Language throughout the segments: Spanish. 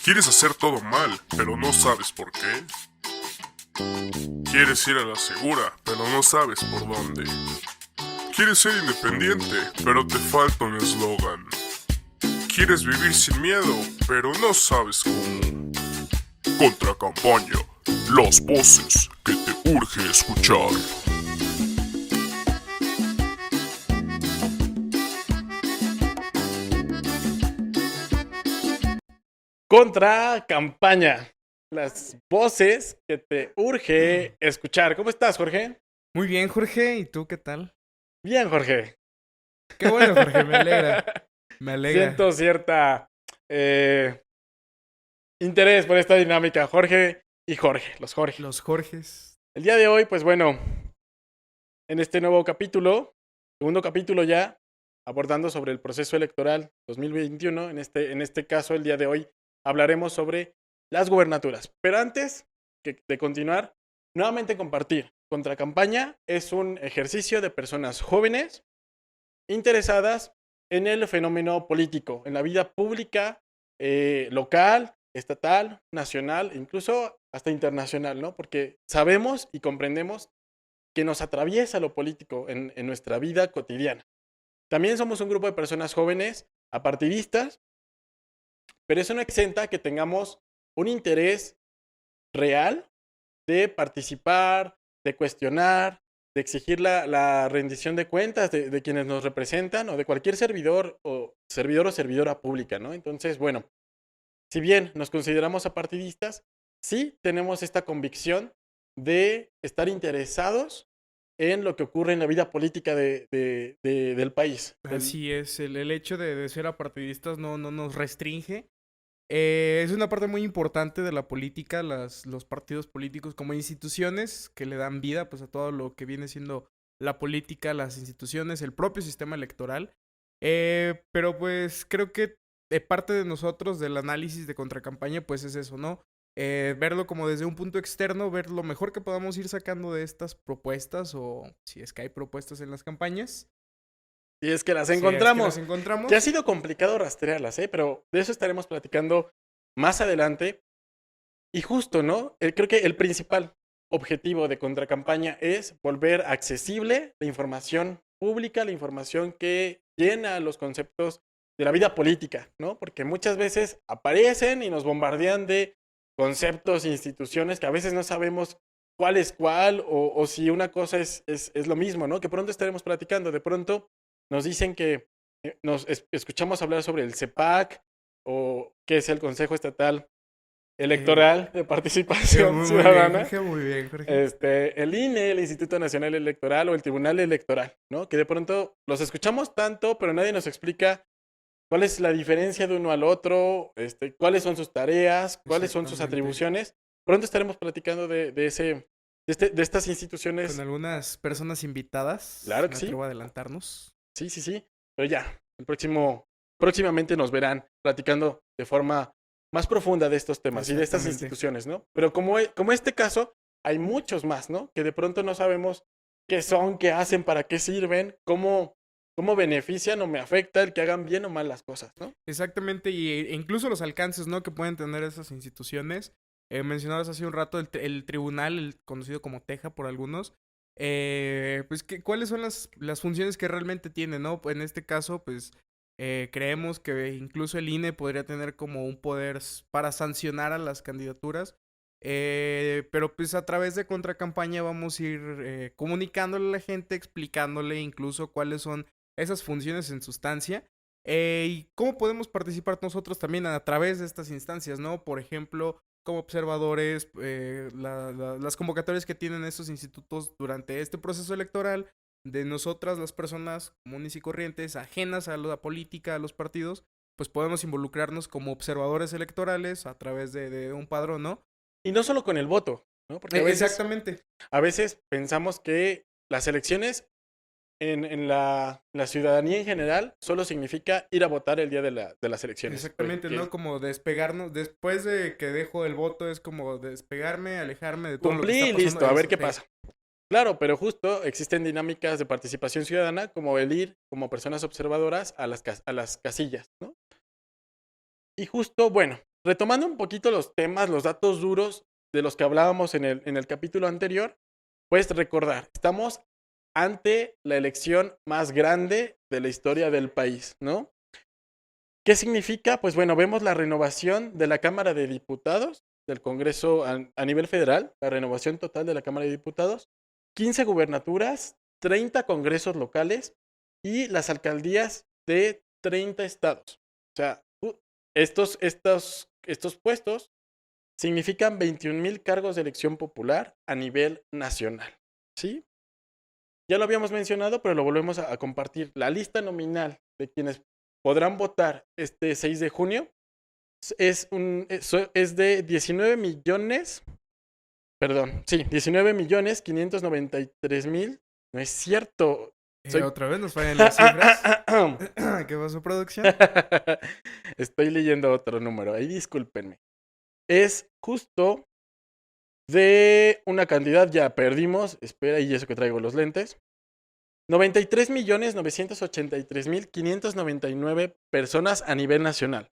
Quieres hacer todo mal, pero no sabes por qué. Quieres ir a la segura, pero no sabes por dónde. Quieres ser independiente, pero te falta un eslogan. Quieres vivir sin miedo, pero no sabes cómo. Contracampaña, las voces que te urge escuchar. Contra campaña. Las voces que te urge escuchar. ¿Cómo estás, Jorge? Muy bien, Jorge. ¿Y tú qué tal? Bien, Jorge. Qué bueno, Jorge. Me alegra. Me alegra. Siento cierta interés por esta dinámica. Jorge y Jorge, los Jorge. Los Jorges. El día de hoy, pues bueno, en este nuevo capítulo, segundo capítulo ya, abordando sobre el proceso electoral 2021. En este caso, el día de hoy, hablaremos sobre las gubernaturas. Pero antes de continuar, nuevamente compartir. Contracampaña es un ejercicio de personas jóvenes interesadas en el fenómeno político, en la vida pública, local, estatal, nacional, incluso hasta internacional, ¿no? Porque sabemos y comprendemos que nos atraviesa lo político en nuestra vida cotidiana. También somos un grupo de personas jóvenes, apartidistas, pero eso no exenta que tengamos un interés real de participar, de cuestionar, de exigir la rendición de cuentas de quienes nos representan o de cualquier servidor o servidora pública, ¿no? Entonces, bueno, si bien nos consideramos apartidistas, sí tenemos esta convicción de estar interesados en lo que ocurre en la vida política del país. Así es. El hecho de ser apartidistas no nos restringe. Es una parte muy importante de la política, los partidos políticos como instituciones que le dan vida pues a todo lo que viene siendo la política, las instituciones, el propio sistema electoral. Pero pues creo que de parte de nosotros, del análisis de contracampaña, pues es eso, ¿no? Verlo como desde un punto externo, ver lo mejor que podamos ir sacando de estas propuestas o si es que hay propuestas en las campañas. Y es que las Si es que encontramos. las encontramos. Que ha sido complicado rastrearlas, pero de eso estaremos platicando más adelante. Y justo, ¿no? Creo que el principal objetivo de Contracampaña es volver accesible la información pública, la información que llena los conceptos de la vida política, ¿no? Porque muchas veces aparecen y nos bombardean de conceptos e instituciones que a veces no sabemos cuál es cuál o si una cosa es lo mismo, ¿no? Que pronto estaremos platicando. De pronto nos dicen que escuchamos hablar sobre el CEPAC o qué es el Consejo Estatal Electoral de Participación Ciudadana. Muy bien, Jorge. El INE, el Instituto Nacional Electoral o el Tribunal Electoral, ¿no? Que de pronto los escuchamos tanto, pero nadie nos explica cuál es la diferencia de uno al otro, cuáles son sus tareas, cuáles son sus atribuciones. Pronto estaremos platicando de estas instituciones. Con algunas personas invitadas. Claro que me sí. atrevo a adelantarnos. Sí. Pero ya, próximamente nos verán platicando de forma más profunda de estos temas y de estas instituciones, ¿no? Pero como este caso, hay muchos más, ¿no? Que de pronto no sabemos qué son, qué hacen, para qué sirven, cómo benefician o me afecta el que hagan bien o mal las cosas, ¿no? Exactamente, y incluso los alcances, ¿no? Que pueden tener esas instituciones. Mencionabas hace un rato el tribunal, el conocido como Teja por algunos. Pues, ¿cuáles son las funciones que realmente tiene, no? En este caso, pues, creemos que incluso el INE podría tener como un poder para sancionar a las candidaturas. Pero pues a través de Contracampaña vamos a ir comunicándole a la gente, explicándole incluso cuáles son esas funciones en sustancia. Y cómo podemos participar nosotros también a través de estas instancias, ¿no? Por ejemplo, como observadores, las convocatorias que tienen estos institutos durante este proceso electoral, de nosotras, las personas comunes y corrientes, ajenas a la política, a los partidos, pues podemos involucrarnos como observadores electorales a través de un padrón, ¿no? Y no solo con el voto, ¿no? Porque Exactamente. A veces pensamos que las elecciones en la ciudadanía en general solo significa ir a votar el día de las elecciones. Exactamente, ¿no? Como despegarnos, después de que dejo el voto es como despegarme, alejarme de todo lo que está pasando. Listo, a ver qué pasa. Claro, pero justo existen dinámicas de participación ciudadana como el ir como personas observadoras a las casillas, ¿no? Y justo, bueno, retomando un poquito los temas, los datos duros de los que hablábamos en el capítulo anterior, pues recordar, estamos ante la elección más grande de la historia del país, ¿no? ¿Qué significa? Pues bueno, vemos la renovación de la Cámara de Diputados, del Congreso a nivel federal, la renovación total de la Cámara de Diputados, 15 gubernaturas, 30 congresos locales y las alcaldías de 30 estados. O sea, estos puestos significan 21,000 cargos de elección popular a nivel nacional, ¿sí? Ya lo habíamos mencionado, pero lo volvemos a compartir. La lista nominal de quienes podrán votar este 6 de junio es de 19 millones, perdón, sí, 19,593,000. No es cierto. Otra vez nos fallan las cifras. ¿Qué pasó, producción? Estoy leyendo otro número, ahí discúlpenme. Es justo de una cantidad, ya perdimos, espera, y eso que traigo los lentes. 93,983,599 personas a nivel nacional.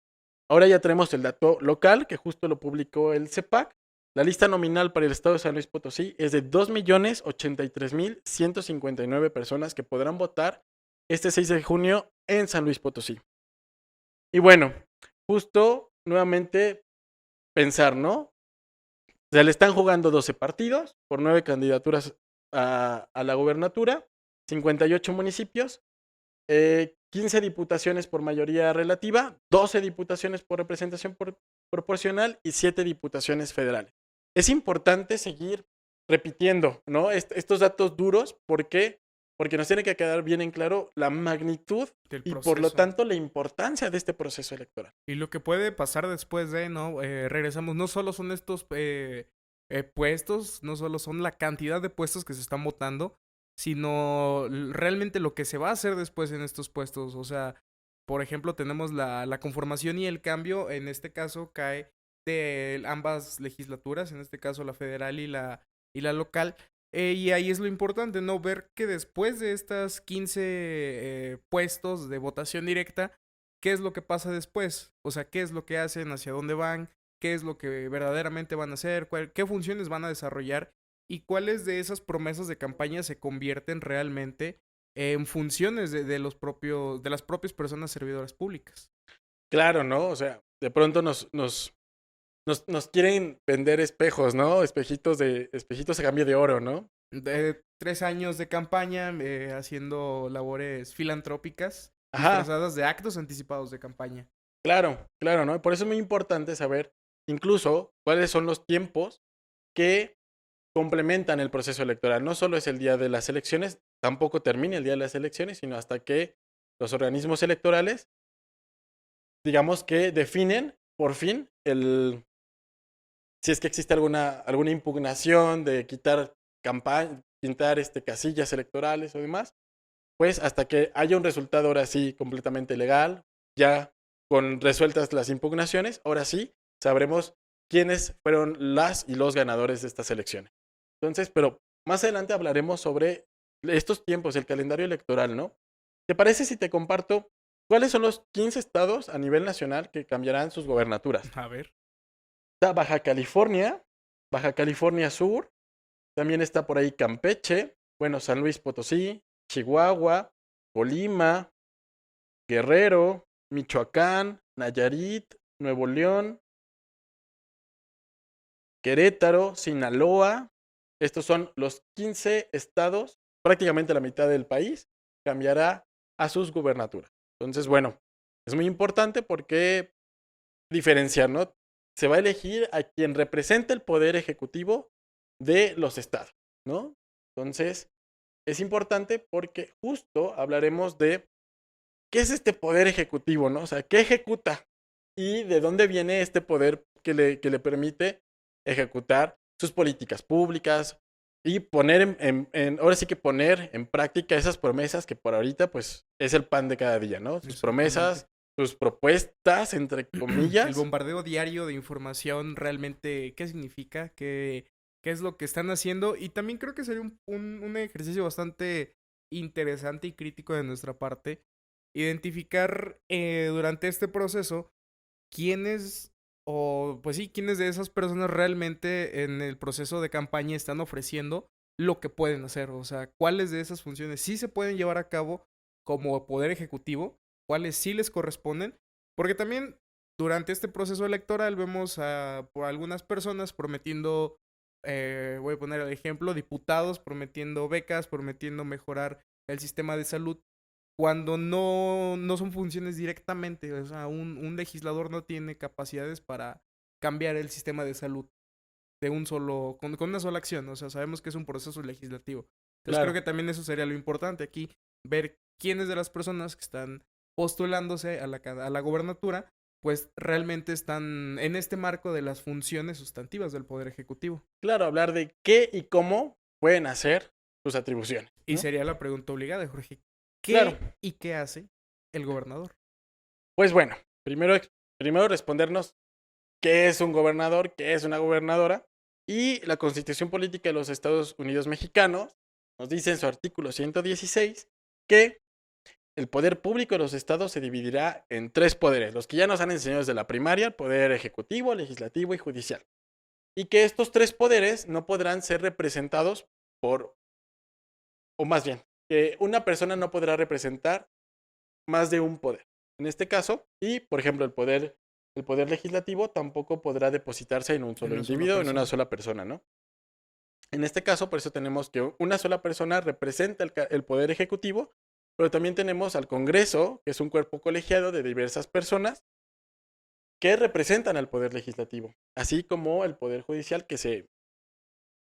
Ahora ya tenemos el dato local, que justo lo publicó el CEPAC. La lista nominal para el estado de San Luis Potosí es de 2,083,159 personas que podrán votar este 6 de junio en San Luis Potosí. Y bueno, justo nuevamente pensar, ¿no? Se le están jugando 12 partidos por 9 candidaturas a la gobernatura, 58 municipios, 15 diputaciones por mayoría relativa, 12 diputaciones por representación proporcional y 7 diputaciones federales. Es importante seguir repitiendo, ¿no? Estos datos duros, ¿por qué? Porque nos tiene que quedar bien en claro la magnitud y por lo tanto la importancia de este proceso electoral. Y lo que puede pasar después de, ¿no? Regresamos, no solo son estos puestos, no solo son la cantidad de puestos que se están votando, sino realmente lo que se va a hacer después en estos puestos. O sea, por ejemplo, tenemos la conformación y el cambio, en este caso cae de ambas legislaturas, en este caso la federal y la local. Y ahí es lo importante, ¿no? Ver que después de estas 15 puestos de votación directa, ¿qué es lo que pasa después? O sea, ¿qué es lo que hacen? ¿Hacia dónde van? ¿Qué es lo que verdaderamente van a hacer? ¿Qué funciones van a desarrollar? ¿Y cuáles de esas promesas de campaña se convierten realmente en funciones de las propias personas servidoras públicas? Claro, ¿no? O sea, de pronto nos quieren vender espejos, ¿no? Espejitos a cambio de oro, ¿no? De 3 años de campaña haciendo labores filantrópicas Ajá. disfrazadas de actos anticipados de campaña. Claro, ¿no? Por eso es muy importante saber incluso cuáles son los tiempos que complementan el proceso electoral. No solo es el día de las elecciones, tampoco termina el día de las elecciones, sino hasta que los organismos electorales, digamos que definen por fin si es que existe alguna impugnación de quitar casillas electorales o demás, pues hasta que haya un resultado ahora sí completamente legal, ya con resueltas las impugnaciones, ahora sí sabremos quiénes fueron las y los ganadores de estas elecciones. Entonces, pero más adelante hablaremos sobre estos tiempos, el calendario electoral, ¿no? ¿Te parece si te comparto cuáles son los 15 estados a nivel nacional que cambiarán sus gobernaturas? A ver. Está Baja California Sur, también está por ahí Campeche, bueno, San Luis Potosí, Chihuahua, Colima, Guerrero, Michoacán, Nayarit, Nuevo León, Querétaro, Sinaloa. Estos son los 15 estados, prácticamente la mitad del país cambiará a sus gubernaturas. Entonces, bueno, es muy importante porque diferenciar, ¿no? Se va a elegir a quien represente el poder ejecutivo de los estados, ¿no? Entonces, es importante porque justo hablaremos de qué es este poder ejecutivo, ¿no? O sea, ¿qué ejecuta? Y de dónde viene este poder que le permite ejecutar sus políticas públicas y poner ahora sí que poner en práctica esas promesas que por ahorita pues es el pan de cada día, ¿no? Sus promesas, sus propuestas, entre comillas. El bombardeo diario de información realmente, ¿qué significa? ¿Qué es lo que están haciendo? Y también creo que sería un ejercicio bastante interesante y crítico de nuestra parte identificar durante este proceso quiénes o pues sí, quiénes de esas personas realmente en el proceso de campaña están ofreciendo lo que pueden hacer. O sea, cuáles de esas funciones sí se pueden llevar a cabo como poder ejecutivo, cuáles sí les corresponden, porque también durante este proceso electoral vemos por algunas personas prometiendo, voy a poner el ejemplo, diputados prometiendo becas, prometiendo mejorar el sistema de salud, cuando no son funciones directamente. O sea, un legislador no tiene capacidades para cambiar el sistema de salud de un solo, con una sola acción. O sea, sabemos que es un proceso legislativo. Entonces creo Claro. que también eso sería lo importante aquí, ver quiénes de las personas que están postulándose a la gobernatura, pues realmente están en este marco de las funciones sustantivas del Poder Ejecutivo. Claro, hablar de qué y cómo pueden hacer sus atribuciones, Y ¿no? sería la pregunta obligada, Jorge. Claro. ¿Qué y qué hace el gobernador? Pues bueno, primero respondernos qué es un gobernador, qué es una gobernadora. Y la Constitución Política de los Estados Unidos Mexicanos nos dice en su artículo 116 que el poder público de los estados se dividirá en tres poderes, los que ya nos han enseñado desde la primaria, el poder ejecutivo, legislativo y judicial. Y que estos tres poderes no podrán ser representados por, o más bien, que una persona no podrá representar más de un poder. En este caso, y por ejemplo, el poder legislativo tampoco podrá depositarse en un solo En una sola individuo, en una persona. sola persona, ¿no? En este caso, por eso tenemos que una sola persona representa el poder ejecutivo, pero también tenemos al Congreso, que es un cuerpo colegiado de diversas personas que representan al poder legislativo, así como el poder judicial que se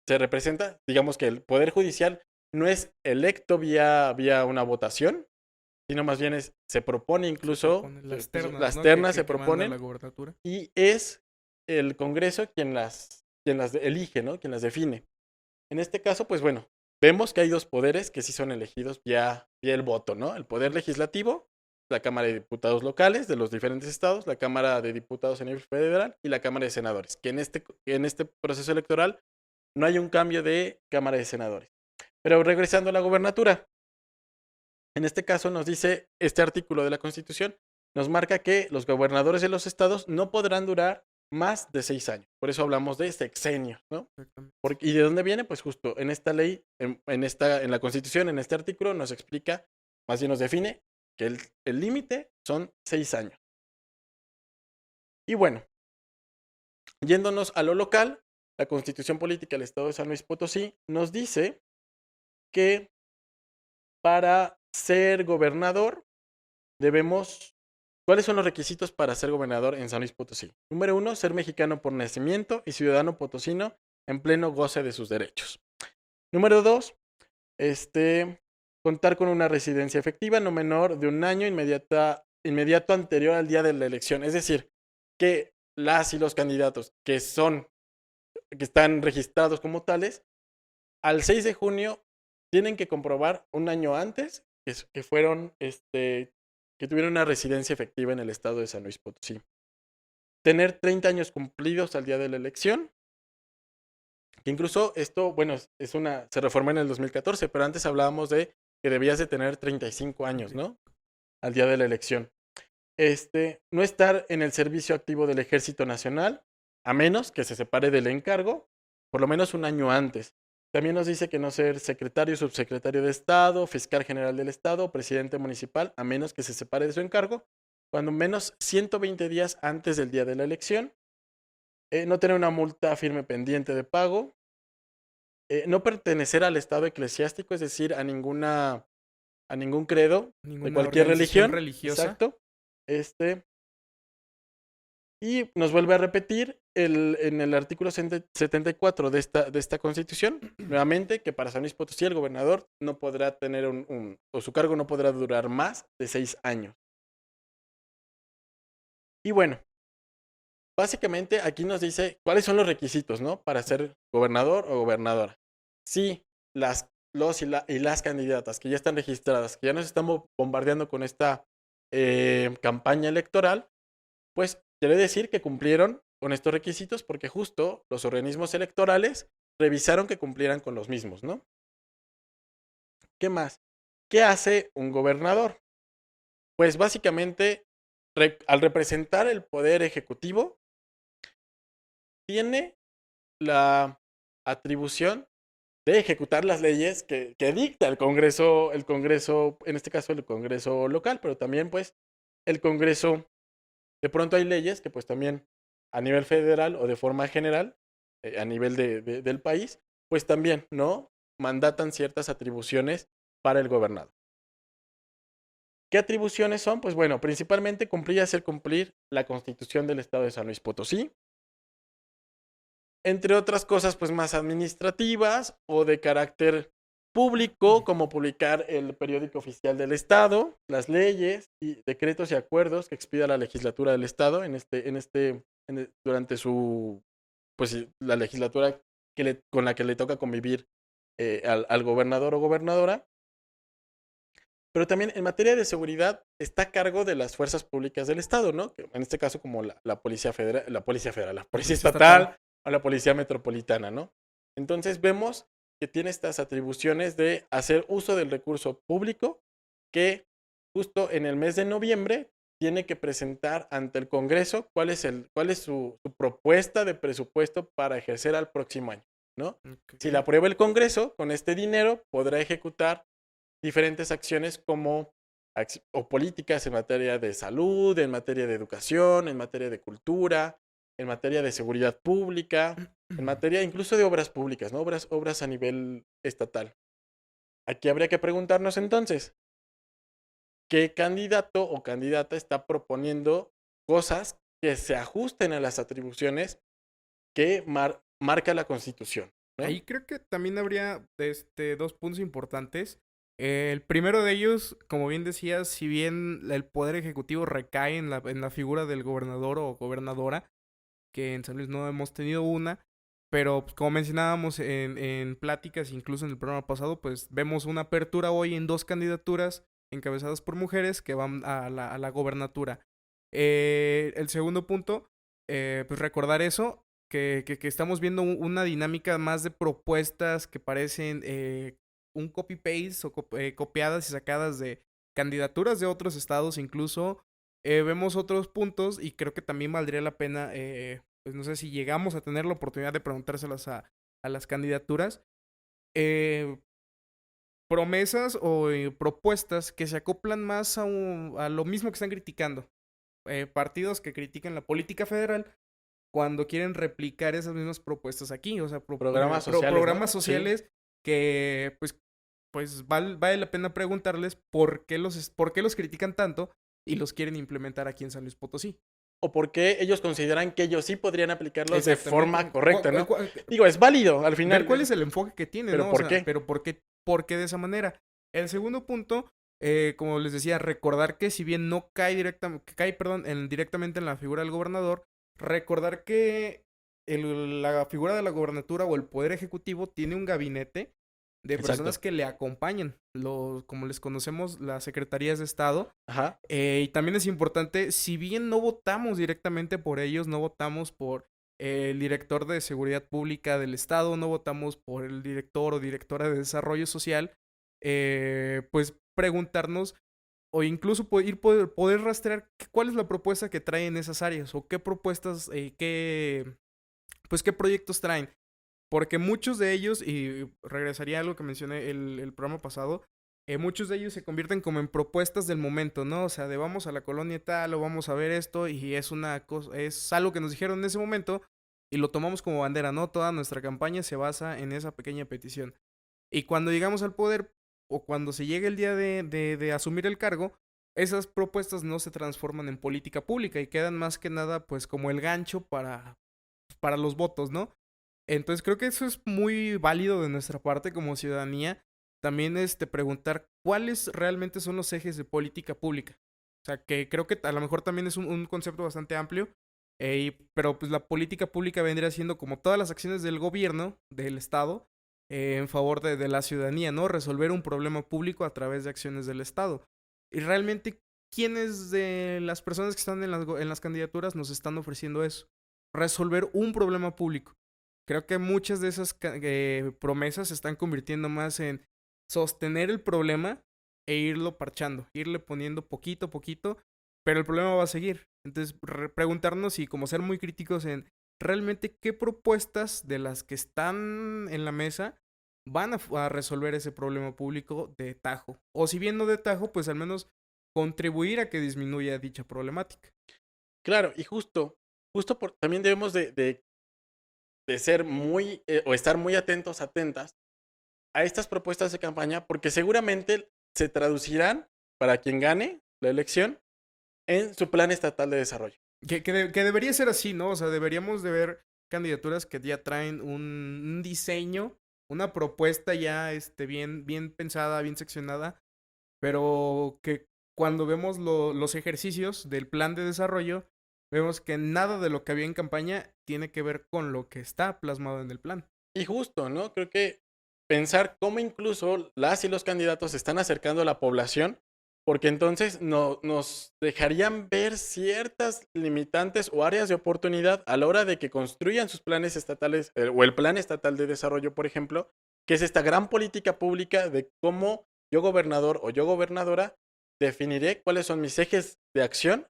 representa, digamos que el poder judicial no es electo vía una votación, sino más bien se propone incluso, Las pues, ternas, las ¿no? ternas se Que manda proponen la gobernatura. y es el Congreso quien las elige, ¿no? Quien las define. En este caso, pues bueno, vemos que hay dos poderes que sí son elegidos vía el voto, ¿no? El poder legislativo, la Cámara de Diputados locales de los diferentes estados, la Cámara de Diputados a nivel federal y la Cámara de Senadores, que en este proceso electoral no hay un cambio de Cámara de Senadores. Pero regresando a la gobernatura, en este caso nos dice este artículo de la Constitución, nos marca que los gobernadores de los estados no podrán durar más de 6 años. Por eso hablamos de sexenio, ¿no? ¿Y de dónde viene? Pues justo en esta ley, en la Constitución, en este artículo, nos explica, más bien nos define que el límite son 6 años. Y bueno, yéndonos a lo local, la Constitución Política del Estado de San Luis Potosí nos dice que para ser gobernador debemos... ¿Cuáles son los requisitos para ser gobernador en San Luis Potosí? Número 1, ser mexicano por nacimiento y ciudadano potosino en pleno goce de sus derechos. Número 2, contar con una residencia efectiva no menor de un año inmediato anterior al día de la elección. Es decir, que las y los candidatos que están registrados como tales, al 6 de junio tienen que comprobar un año antes que fueron, que tuvieron una residencia efectiva en el estado de San Luis Potosí. Tener 30 años cumplidos al día de la elección. Que incluso esto, bueno, se reformó en el 2014, pero antes hablábamos de que debías de tener 35 años, ¿no? Al día de la elección. No estar en el servicio activo del Ejército Nacional, a menos que se separe del encargo, por lo menos un año antes. También nos dice que no ser secretario, subsecretario de Estado, fiscal general del Estado, presidente municipal, a menos que se separe de su encargo, cuando menos 120 días antes del día de la elección. No tener una multa firme pendiente de pago. No pertenecer al Estado eclesiástico, es decir, a ningún credo de cualquier religión. religiosa. Exacto. Y nos vuelve a repetir en el artículo 74 de esta Constitución, nuevamente, que para San Luis Potosí el gobernador no podrá tener o su cargo no podrá durar más de 6 años. Y bueno, básicamente aquí nos dice cuáles son los requisitos, ¿no? Para ser gobernador o gobernadora. Si los y las candidatas que ya están registradas, que ya nos están bombardeando con esta campaña electoral, pues quiere decir que cumplieron con estos requisitos porque justo los organismos electorales revisaron que cumplieran con los mismos, ¿no? ¿Qué más? ¿Qué hace un gobernador? Pues básicamente, al representar el poder ejecutivo, tiene la atribución de ejecutar las leyes que dicta el Congreso, en este caso el Congreso local, pero también pues el Congreso, de pronto hay leyes que pues también a nivel federal o de forma general, a nivel del país, pues también, ¿no? Mandatan ciertas atribuciones para el gobernador. ¿Qué atribuciones son? Pues bueno, principalmente cumplir y hacer cumplir la Constitución del Estado de San Luis Potosí, entre otras cosas pues más administrativas o de carácter público, como publicar el periódico oficial del Estado, las leyes y decretos y acuerdos que expida la legislatura del Estado durante su, pues la legislatura con la que le toca convivir al gobernador o gobernadora. Pero también en materia de seguridad está a cargo de las fuerzas públicas del Estado, ¿no? Que en este caso como la Policía Federal, la Policía Estatal o la Policía Metropolitana, ¿no? Entonces vemos que tiene estas atribuciones de hacer uso del recurso público que justo en el mes de noviembre tiene que presentar ante el Congreso cuál es su propuesta de presupuesto para ejercer al próximo año, ¿no? Ok. Si la aprueba el Congreso, con este dinero podrá ejecutar diferentes acciones o políticas en materia de salud, en materia de educación, en materia de cultura, en materia de seguridad pública, en materia incluso de obras públicas, ¿no? Obras a nivel estatal. Aquí habría que preguntarnos entonces, ¿qué candidato o candidata está proponiendo cosas que se ajusten a las atribuciones que marca la Constitución, ¿no? Ahí creo que también habría dos puntos importantes. El primero de ellos, como bien decías, si bien el poder ejecutivo recae en la figura del gobernador o gobernadora, que en San Luis no hemos tenido una, pero pues, como mencionábamos en pláticas, incluso en el programa pasado, pues vemos una apertura hoy en 2 candidaturas encabezadas por mujeres que van a la gobernatura. El segundo punto, pues recordar eso, que estamos viendo una dinámica más de propuestas que parecen un copy-paste o copiadas y sacadas de candidaturas de otros estados incluso. Vemos otros puntos y creo que también valdría la pena, pues no sé si llegamos a tener la oportunidad de preguntárselas a las candidaturas. Promesas o propuestas que se acoplan más a lo mismo que están criticando. Partidos que critican la política federal cuando quieren replicar esas mismas propuestas aquí. O sea, Programas sociales, programas ¿no? sociales Sí. que pues vale la pena preguntarles por qué los critican tanto y los quieren implementar aquí en San Luis Potosí. O porque ellos consideran que ellos sí podrían aplicarlos de Exactamente. forma correcta, ¿no? ¿Cuál- Digo, es válido al final. Ver cuál es el enfoque que tiene, ¿Pero ¿no? por O sea, qué? pero ¿por qué de esa manera? El segundo punto, como les decía, recordar que si bien no cae directamente en la figura del gobernador, recordar que la figura de la gobernatura o el poder ejecutivo tiene un gabinete de personas Exacto. que le acompañan, como les conocemos, las secretarías de Estado. Ajá. Y también es importante, si bien no votamos directamente por ellos, no votamos por el director de seguridad pública del estado, no votamos por el director o directora de desarrollo social, pues preguntarnos o incluso poder rastrear cuál es la propuesta que traen esas áreas o qué propuestas, qué proyectos traen. Porque muchos de ellos, y regresaría a algo que mencioné el programa pasado, muchos de ellos se convierten como en propuestas del momento, ¿no? O sea, de vamos a la colonia tal o vamos a ver esto y es una cosa, es algo que nos dijeron en ese momento y lo tomamos como bandera, ¿no? Toda nuestra campaña se basa en esa pequeña petición. Y cuando llegamos al poder o cuando se llegue el día de asumir el cargo, esas propuestas no se transforman en política pública y quedan más que nada pues como el gancho para los votos, ¿no? Entonces creo que eso es muy válido de nuestra parte como ciudadanía. También preguntar cuáles realmente son los ejes de política pública. O sea, que creo que a lo mejor también es un concepto bastante amplio. Pero pues la política pública vendría siendo como todas las acciones del gobierno, del Estado, en favor de la ciudadanía, ¿no? Resolver un problema público a través de acciones del Estado. Y realmente, ¿quiénes de las personas que están en las candidaturas nos están ofreciendo eso? Resolver un problema público. Creo que muchas de esas promesas se están convirtiendo más en sostener el problema e irlo parchando, irle poniendo poquito a poquito, pero el problema va a seguir. Entonces, preguntarnos y como ser muy críticos en realmente qué propuestas de las que están en la mesa van a resolver ese problema público de tajo. O si bien no de tajo, pues al menos contribuir a que disminuya dicha problemática. Claro, y también debemos de ser o estar muy atentas a estas propuestas de campaña, porque seguramente se traducirán, para quien gane la elección, en su plan estatal de desarrollo. Que debería ser así, ¿no? O sea, deberíamos de ver candidaturas que ya traen un diseño, una propuesta ya bien pensada, bien seccionada, pero que cuando vemos los ejercicios del plan de desarrollo, vemos que nada de lo que había en campaña tiene que ver con lo que está plasmado en el plan. Y justo, ¿no? Creo que pensar cómo incluso las y los candidatos se están acercando a la población, porque entonces nos dejarían ver ciertas limitantes o áreas de oportunidad a la hora de que construyan sus planes estatales, o el plan estatal de desarrollo, por ejemplo, que es esta gran política pública de cómo yo gobernador o yo gobernadora definiré cuáles son mis ejes de acción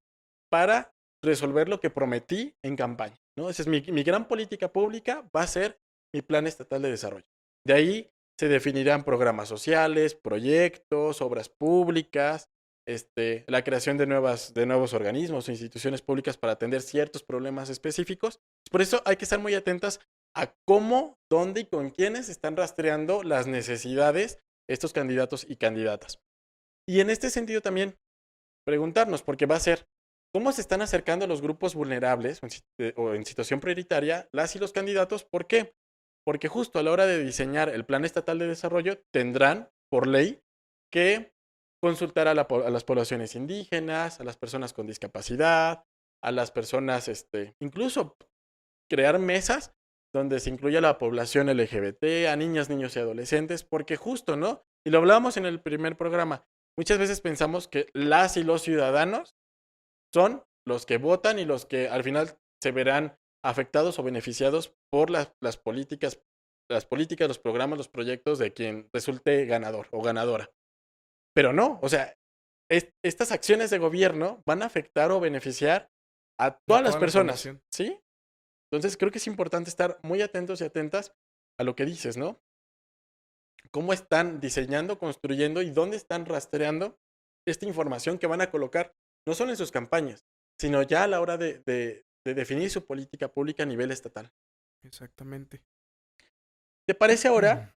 para resolver lo que prometí en campaña, ¿no? Esa es mi gran política pública, va a ser mi plan estatal de desarrollo. De ahí se definirán programas sociales, proyectos, obras públicas, la creación de nuevos organismos o instituciones públicas para atender ciertos problemas específicos. Por eso hay que estar muy atentas a cómo, dónde y con quiénes están rastreando las necesidades estos candidatos y candidatas. Y en este sentido también preguntarnos, porque va a ser, ¿cómo se están acercando los grupos vulnerables o en situación prioritaria las y los candidatos? ¿Por qué? Porque justo a la hora de diseñar el plan estatal de desarrollo tendrán, por ley, que consultar a las poblaciones indígenas, a las personas con discapacidad, a las personas, incluso crear mesas donde se incluya la población LGBT, a niñas, niños y adolescentes, porque justo, ¿no? Y lo hablábamos en el primer programa, muchas veces pensamos que las y los ciudadanos son los que votan y los que al final se verán afectados o beneficiados por las políticas, los programas, los proyectos de quien resulte ganador o ganadora. Pero no, o sea, estas acciones de gobierno van a afectar o beneficiar a todas las personas, ¿sí? Entonces creo que es importante estar muy atentos y atentas a lo que dices, ¿no? Cómo están diseñando, construyendo y dónde están rastreando esta información que van a colocar, no solo en sus campañas, sino ya a la hora de definir su política pública a nivel estatal. Exactamente. ¿Te parece ahora?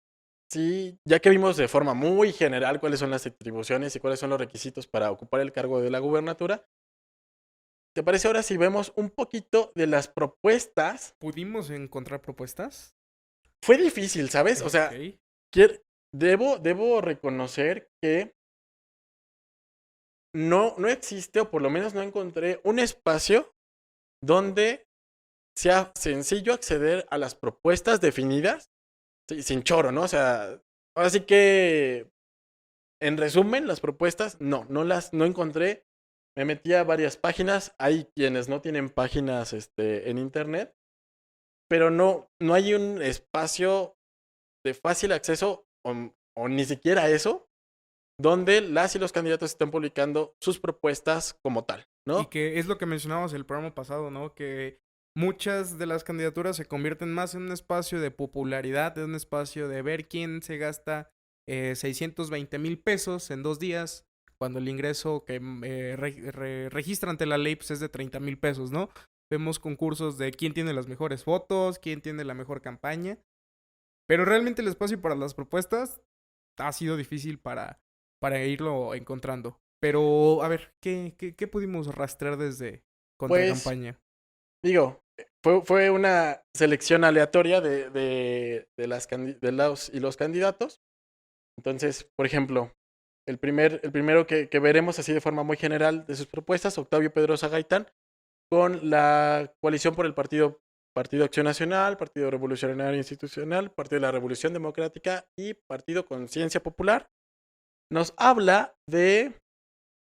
Sí, ya que vimos de forma muy general cuáles son las atribuciones y cuáles son los requisitos para ocupar el cargo de la gubernatura, ¿te parece ahora si vemos un poquito de las propuestas? ¿Pudimos encontrar propuestas? Fue difícil, ¿sabes? O sea, Ok. debo reconocer que no existe, o por lo menos no encontré, un espacio donde sea sencillo acceder a las propuestas definidas sin choro, ¿no? O sea, ahora sí que, en resumen, las propuestas, no encontré. Me metí a varias páginas. Hay quienes no tienen páginas en internet, pero no hay un espacio de fácil acceso o ni siquiera eso, donde las y los candidatos están publicando sus propuestas como tal, ¿no? Y que es lo que mencionábamos el programa pasado, ¿no? Que muchas de las candidaturas se convierten más en un espacio de popularidad, en un espacio de ver quién se gasta 620,000 pesos en 2 días, cuando el ingreso que registra ante la ley pues, es de 30,000 pesos, ¿no? Vemos concursos de quién tiene las mejores fotos, quién tiene la mejor campaña. Pero realmente el espacio para las propuestas ha sido difícil para irlo encontrando. Pero, a ver, ¿qué pudimos rastrear desde Contracampaña? Digo, fue una selección aleatoria de los y los candidatos. Entonces, por ejemplo, el primero que veremos así de forma muy general de sus propuestas, Octavio Pedrosa Gaitán, con la coalición por el Partido Acción Nacional, Partido Revolucionario Institucional, Partido de la Revolución Democrática y Partido Conciencia Popular. Nos habla de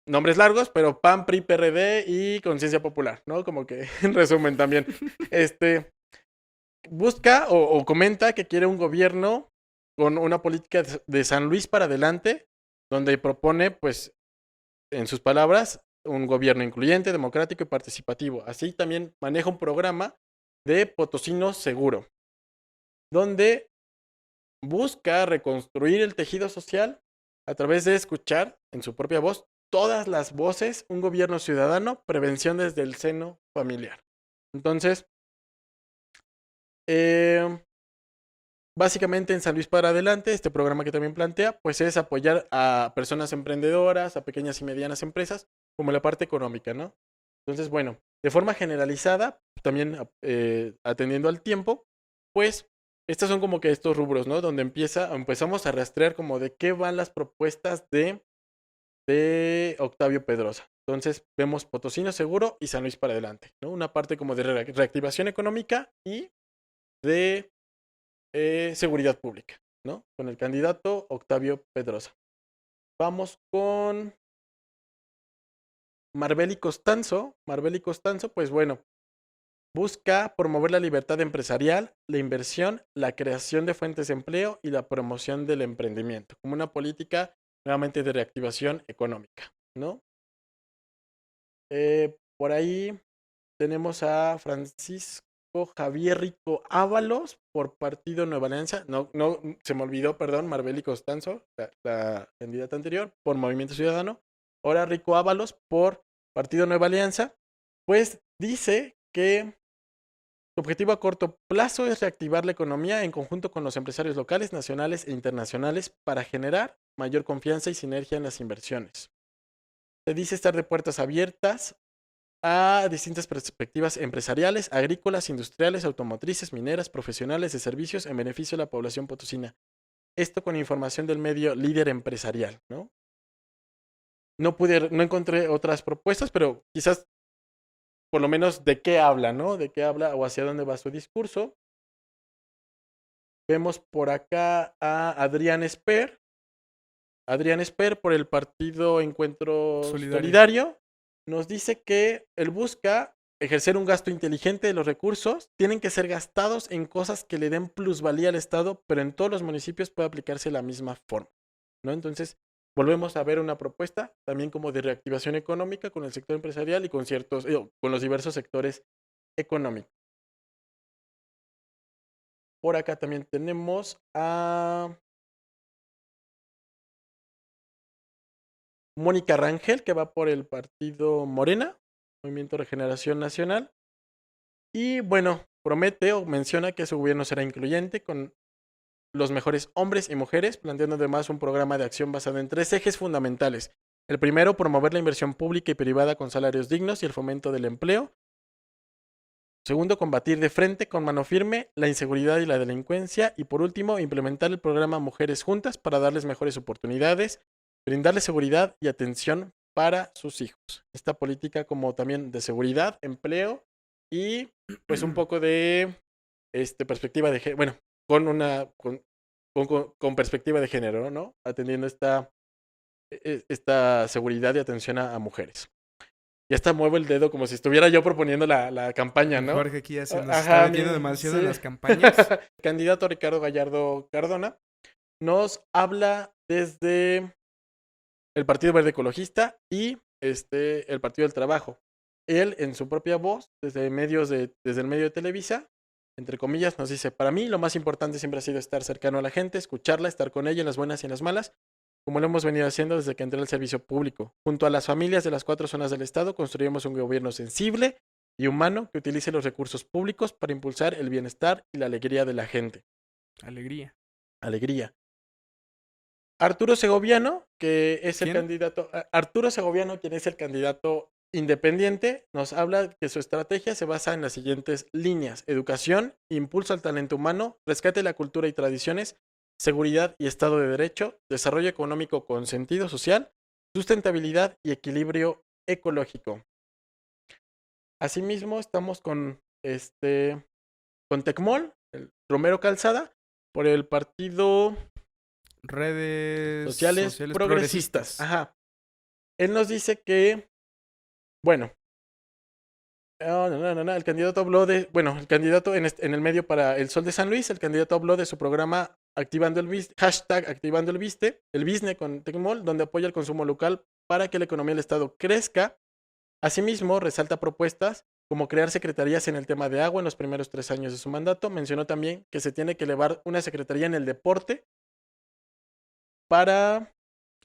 nombres largos, pero PAN, PRI, PRD y Conciencia Popular, ¿no? Como que en resumen también. Busca o comenta que quiere un gobierno con una política de San Luis para adelante, donde propone, pues, en sus palabras, un gobierno incluyente, democrático y participativo. Así también maneja un programa de Potosino Seguro, donde busca reconstruir el tejido social a través de escuchar en su propia voz todas las voces, un gobierno ciudadano, prevención desde el seno familiar. Entonces, básicamente en San Luis para adelante, este programa que también plantea, pues es apoyar a personas emprendedoras, a pequeñas y medianas empresas, como la parte económica, ¿no? Entonces, bueno, de forma generalizada, también atendiendo al tiempo, pues estos son como que estos rubros, ¿no? Donde empezamos a rastrear como de qué van las propuestas de Octavio Pedrosa. Entonces vemos Potosino Seguro y San Luis para adelante, ¿no? Una parte como de reactivación económica y de seguridad pública, ¿no? Con el candidato Octavio Pedrosa. Vamos con Marbeli Costanzo. Marbeli Costanzo, pues bueno, busca promover la libertad empresarial, la inversión, la creación de fuentes de empleo y la promoción del emprendimiento, como una política nuevamente de reactivación económica, ¿no? Por ahí tenemos a Francisco Javier Rico Ábalos por Partido Nueva Alianza. No, se me olvidó, perdón, Marbeli Costanzo, la candidata anterior, por Movimiento Ciudadano. Ahora Rico Ábalos por Partido Nueva Alianza. Pues dice que su objetivo a corto plazo es reactivar la economía en conjunto con los empresarios locales, nacionales e internacionales para generar mayor confianza y sinergia en las inversiones. Se dice estar de puertas abiertas a distintas perspectivas empresariales, agrícolas, industriales, automotrices, mineras, profesionales de servicios en beneficio de la población potosina. Esto con información del medio Líder Empresarial, ¿no? No encontré otras propuestas, pero quizás por lo menos de qué habla, ¿no? De qué habla o hacia dónde va su discurso. Vemos por acá a Adrián Esper. Adrián Esper por el Partido Encuentro Solidario. Nos dice que él busca ejercer un gasto inteligente de los recursos. Tienen que ser gastados en cosas que le den plusvalía al Estado, pero en todos los municipios puede aplicarse la misma forma, ¿no? Entonces, volvemos a ver una propuesta también como de reactivación económica con el sector empresarial y con con los diversos sectores económicos. Por acá también tenemos a Mónica Rangel, que va por el partido Morena, Movimiento Regeneración Nacional. Y bueno, promete o menciona que su gobierno será incluyente con los mejores hombres y mujeres, planteando además un programa de acción basado en 3 ejes fundamentales. El primero, promover la inversión pública y privada con salarios dignos y el fomento del empleo. Segundo, combatir de frente con mano firme la inseguridad y la delincuencia. Y por último, implementar el programa Mujeres Juntas para darles mejores oportunidades, brindarles seguridad y atención para sus hijos. Esta política como también de seguridad, empleo y pues un poco de perspectiva de género, bueno, con perspectiva de género, ¿no? Atendiendo esta seguridad y atención a mujeres. Ya hasta muevo el dedo como si estuviera yo proponiendo la campaña, ¿no? Jorge aquí ya se nos está metiendo demasiado en las campañas. El candidato Ricardo Gallardo Cardona nos habla desde el Partido Verde Ecologista y el Partido del Trabajo. Él, en su propia voz, desde el medio de Televisa, entre comillas, nos dice: para mí lo más importante siempre ha sido estar cercano a la gente, escucharla, estar con ella en las buenas y en las malas, como lo hemos venido haciendo desde que entré al servicio público. Junto a las familias de las 4 zonas del estado, construimos un gobierno sensible y humano que utilice los recursos públicos para impulsar el bienestar y la alegría de la gente. Alegría. Arturo Segoviano, que es el candidato, Arturo Segoviano, quien es el candidato independiente, nos habla que su estrategia se basa en las siguientes líneas: educación, impulso al talento humano, rescate de la cultura y tradiciones, seguridad y Estado de Derecho, desarrollo económico con sentido social, sustentabilidad y equilibrio ecológico. Asimismo, estamos con Tecmol, el Romero Calzada, por el partido Redes Sociales Progresistas. Ajá. Él nos dice que, bueno, el candidato habló de, el candidato en el medio para el Sol de San Luis, el candidato habló de su programa Activando el Bizne con Tecmol, donde apoya el consumo local para que la economía del Estado crezca. Asimismo, resalta propuestas como crear secretarías en el tema de agua en los primeros 3 años de su mandato. Mencionó también que se tiene que elevar una secretaría en el deporte para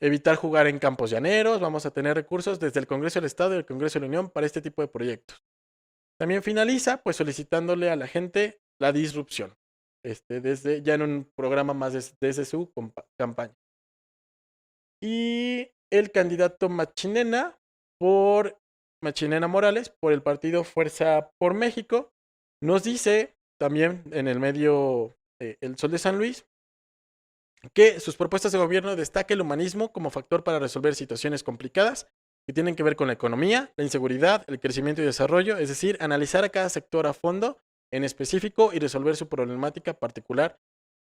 evitar jugar en campos llaneros. Vamos a tener recursos desde el Congreso del Estado y el Congreso de la Unión para este tipo de proyectos. También finaliza pues solicitándole a la gente la disrupción, desde ya en un programa más desde su campaña. Y el candidato Machinena Morales, por el partido Fuerza por México, nos dice también en el medio El Sol de San Luis que sus propuestas de gobierno destaca el humanismo como factor para resolver situaciones complicadas que tienen que ver con la economía, la inseguridad, el crecimiento y desarrollo, es decir, analizar a cada sector a fondo en específico y resolver su problemática particular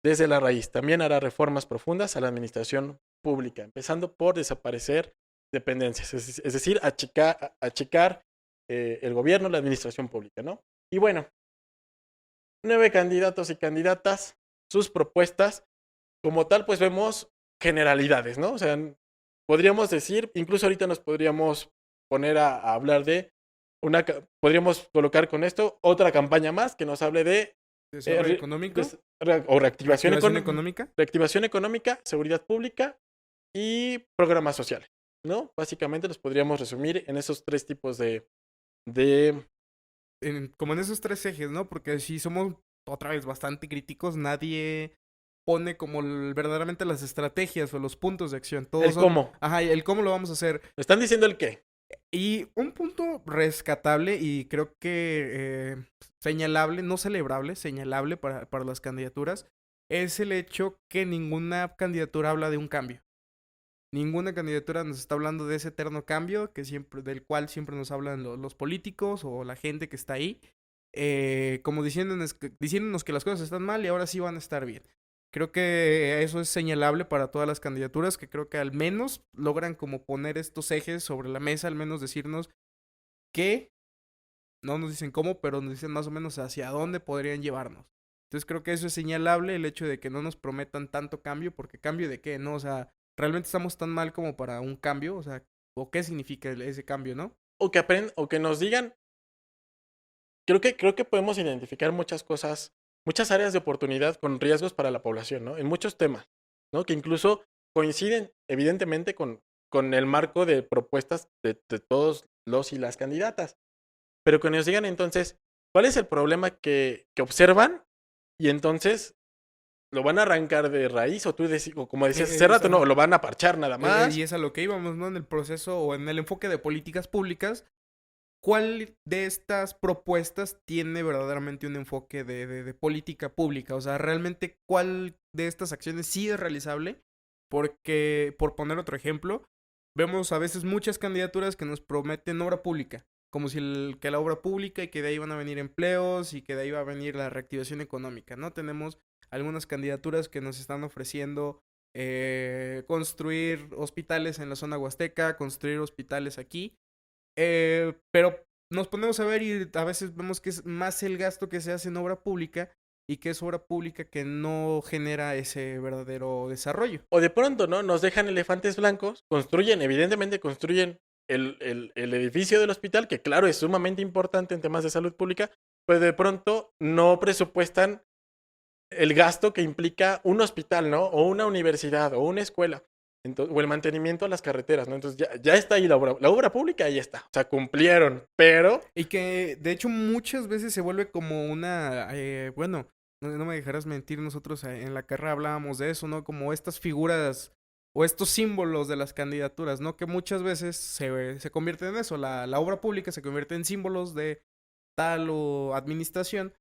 desde la raíz. También hará reformas profundas a la administración pública, empezando por desaparecer dependencias, es decir, achicar el gobierno, la administración pública, ¿no? Y bueno, 9 candidatos y candidatas, sus propuestas, como tal, pues vemos generalidades, ¿no? O sea, podríamos decir, incluso ahorita nos podríamos poner a hablar de podríamos colocar con esto otra campaña más que nos hable de ¿Desarrollo económico? o reactivación ¿Económica? reactivación económica, seguridad pública y programas sociales, ¿no? Básicamente los podríamos resumir en esos 3 tipos de Como en esos 3 ejes, ¿no? Porque si somos, otra vez, bastante críticos, nadie pone como verdaderamente las estrategias o los puntos de acción. el cómo. Ajá, y el cómo lo vamos a hacer. Me están diciendo el qué. Y un punto rescatable y creo que señalable, no celebrable, señalable para las candidaturas, es el hecho que ninguna candidatura habla de un cambio. Ninguna candidatura nos está hablando de ese eterno cambio del cual siempre nos hablan los políticos o la gente que está ahí, como diciéndonos que las cosas están mal y ahora sí van a estar bien. Creo que eso es señalable para todas las candidaturas, que creo que al menos logran como poner estos ejes sobre la mesa, al menos decirnos que, no nos dicen cómo, pero nos dicen más o menos hacia dónde podrían llevarnos. Entonces creo que eso es señalable, el hecho de que no nos prometan tanto cambio, porque cambio de qué, ¿no? O sea, realmente estamos tan mal como para un cambio, o sea, ¿o qué significa ese cambio, no? O que nos digan, creo que podemos identificar muchas cosas, muchas áreas de oportunidad con riesgos para la población, ¿no? En muchos temas, ¿no? Que incluso coinciden evidentemente con el marco de propuestas de todos los y las candidatas. Pero que nos digan entonces, ¿cuál es el problema que observan? Y entonces, ¿lo van a arrancar de raíz? O tú o como decías hace rato, no, lo van a parchar nada más. Y es a lo que íbamos, ¿no? En el proceso o en el enfoque de políticas públicas, ¿cuál de estas propuestas tiene verdaderamente un enfoque de política pública? O sea, realmente, ¿cuál de estas acciones sí es realizable? Porque, por poner otro ejemplo, vemos a veces muchas candidaturas que nos prometen obra pública, como si que la obra pública y que de ahí van a venir empleos y que de ahí va a venir la reactivación económica, ¿no? Tenemos algunas candidaturas que nos están ofreciendo construir hospitales en la zona huasteca, construir hospitales aquí, pero nos ponemos a ver y a veces vemos que es más el gasto que se hace en obra pública y que es obra pública que no genera ese verdadero desarrollo. O de pronto, ¿no? Nos dejan elefantes blancos, evidentemente construyen el edificio del hospital, que claro, es sumamente importante en temas de salud pública, pero de pronto no presupuestan el gasto que implica un hospital, ¿no? O una universidad, o una escuela, o el mantenimiento a las carreteras, ¿no? Entonces ya está ahí la obra pública, ahí está. O sea, cumplieron, pero... Y que de hecho muchas veces se vuelve como una, bueno, no me dejarás mentir, nosotros en la carrera hablábamos de eso, ¿no? Como estas figuras o estos símbolos de las candidaturas, ¿no? Que muchas veces se convierten en eso, la obra pública se convierte en símbolos de tal o administración.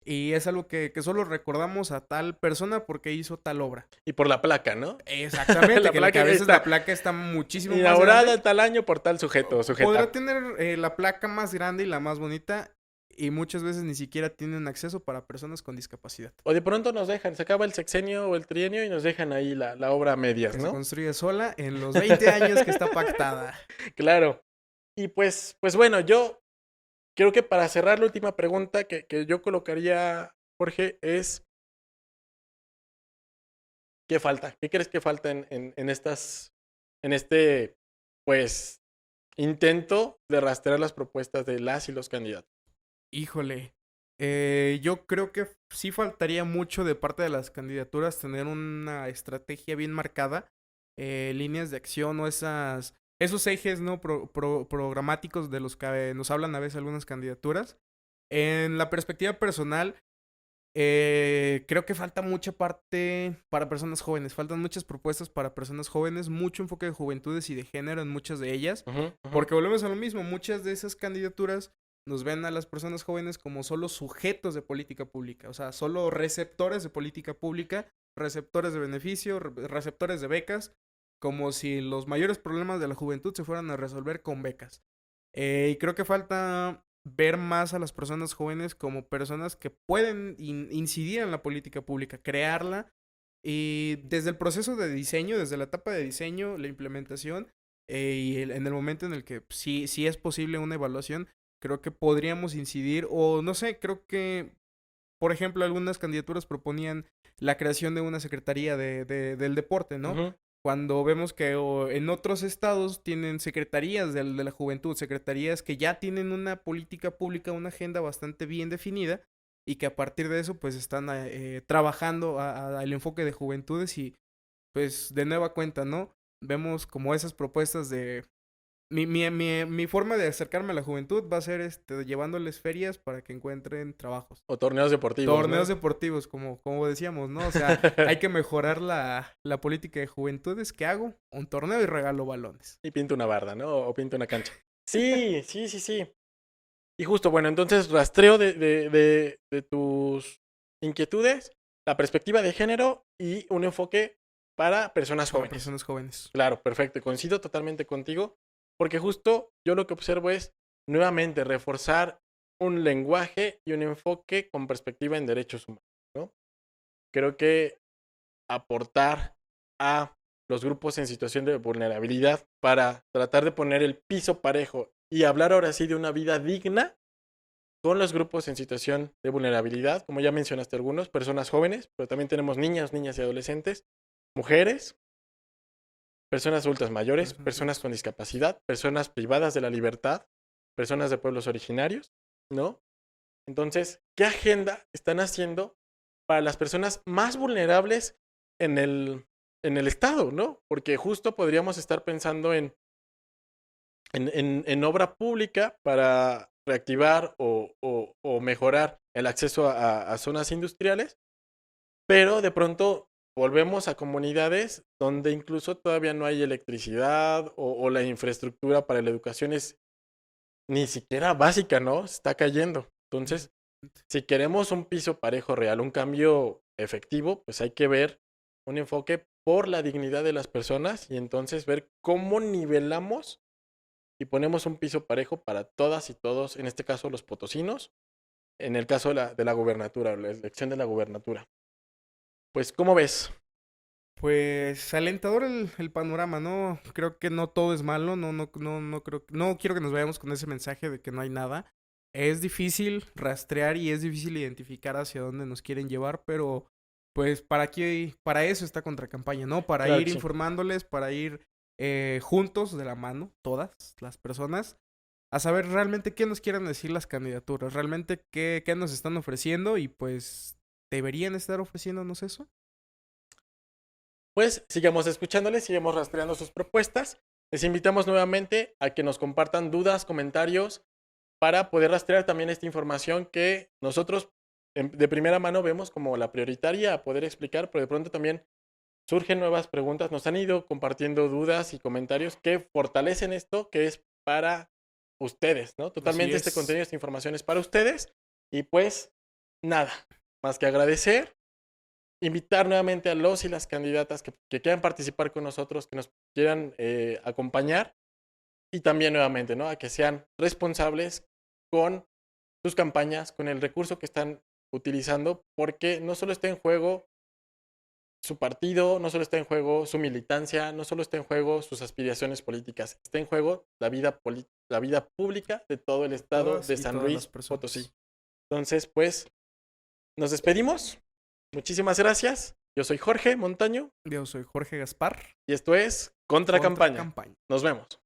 Y es algo que solo recordamos a tal persona porque hizo tal obra. Y por la placa, ¿no? Exactamente, que a veces la placa está muchísimo más grande. Inaugurada tal año por tal sujeto. Podrá tener la placa más grande y la más bonita y muchas veces ni siquiera tienen acceso para personas con discapacidad. O de pronto nos dejan, se acaba el sexenio o el trienio y nos dejan ahí la obra a medias, ¿no? Se construye sola en los 20 años que está pactada. Claro. Y pues bueno, yo creo que para cerrar la última pregunta que yo colocaría, Jorge, es ¿qué falta? ¿Qué crees que falta en este, pues, intento de rastrear las propuestas de las y los candidatos. Híjole. Yo creo que sí faltaría mucho de parte de las candidaturas tener una estrategia bien marcada, líneas de acción o esos ejes no programáticos de los que nos hablan a veces algunas candidaturas. En la perspectiva personal, creo que falta mucha parte para personas jóvenes. Faltan muchas propuestas para personas jóvenes, mucho enfoque de juventudes y de género en muchas de ellas. Porque volvemos a lo mismo, muchas de esas candidaturas nos ven a las personas jóvenes como solo sujetos de política pública, o sea, solo receptores de política pública, receptores de beneficio, receptores de becas, como si los mayores problemas de la juventud se fueran a resolver con becas. Y creo que falta ver más a las personas jóvenes como personas que pueden incidir en la política pública, crearla, y desde el proceso de diseño, desde la etapa de diseño, la implementación, en el momento en el que sí es posible una evaluación, creo que podríamos incidir, o no sé, creo que, por ejemplo, algunas candidaturas proponían la creación de una secretaría del deporte, ¿no? Cuando vemos que en otros estados tienen secretarías de la juventud, secretarías que ya tienen una política pública, una agenda bastante bien definida y que a partir de eso pues están trabajando al enfoque de juventudes y pues de nueva cuenta, ¿no? Vemos como esas propuestas de... Mi forma de acercarme a la juventud va a ser llevándoles ferias para que encuentren trabajos. O torneos deportivos. Torneos deportivos, como decíamos, ¿no? O sea, hay que mejorar la política de juventudes. ¿Qué hago? Un torneo y regalo balones. Y pinto una barda, ¿no? O pinto una cancha. Sí. Y justo, bueno, entonces rastreo de tus inquietudes, la perspectiva de género y un enfoque para personas jóvenes. Para personas jóvenes. Claro, perfecto. Coincido totalmente contigo. Porque justo yo lo que observo es nuevamente reforzar un lenguaje y un enfoque con perspectiva en derechos humanos, ¿no? Creo que aportar a los grupos en situación de vulnerabilidad para tratar de poner el piso parejo y hablar ahora sí de una vida digna con los grupos en situación de vulnerabilidad, como ya mencionaste algunos, personas jóvenes, pero también tenemos niñas y adolescentes, mujeres, personas adultas mayores, personas con discapacidad, personas privadas de la libertad, personas de pueblos originarios, ¿no? Entonces, ¿qué agenda están haciendo para las personas más vulnerables en el Estado, ¿no? Porque justo podríamos estar pensando en obra pública para reactivar o mejorar el acceso a zonas industriales, pero de pronto volvemos a comunidades donde incluso todavía no hay electricidad o la infraestructura para la educación es ni siquiera básica, ¿no? Se está cayendo. Entonces, si queremos un piso parejo real, un cambio efectivo, pues hay que ver un enfoque por la dignidad de las personas y entonces ver cómo nivelamos y ponemos un piso parejo para todas y todos, en este caso los potosinos, en el caso de la gubernatura, la elección de la gubernatura. Pues, ¿cómo ves? Pues alentador el panorama, ¿no? Creo que no todo es malo, no quiero que nos vayamos con ese mensaje de que no hay nada. Es difícil rastrear y es difícil identificar hacia dónde nos quieren llevar, pero pues para eso está Contracampaña, ¿no? Para Claro ir que sí. informándoles, para ir juntos de la mano, todas las personas, a saber realmente qué nos quieren decir las candidaturas, realmente qué nos están ofreciendo y pues deberían estar ofreciéndonos eso. Pues sigamos escuchándoles, sigamos rastreando sus propuestas. Les invitamos nuevamente a que nos compartan dudas, comentarios, para poder rastrear también esta información que nosotros de primera mano vemos como la prioritaria a poder explicar, pero de pronto también surgen nuevas preguntas. Nos han ido compartiendo dudas y comentarios que fortalecen esto, que es para ustedes, ¿no? Totalmente este contenido, esta información es para ustedes. Y pues nada, más que agradecer. Invitar nuevamente a los y las candidatas que quieran participar con nosotros, que nos quieran acompañar y también nuevamente, ¿no? A que sean responsables con sus campañas, con el recurso que están utilizando, porque no solo está en juego su partido, no solo está en juego su militancia, no solo está en juego sus aspiraciones políticas, está en juego la vida pública de todo el estado de San Luis Potosí. Entonces, pues, nos despedimos. Muchísimas gracias. Yo soy Jorge Montaño. Yo soy Jorge Gaspar. Y esto es Contracampaña. Nos vemos.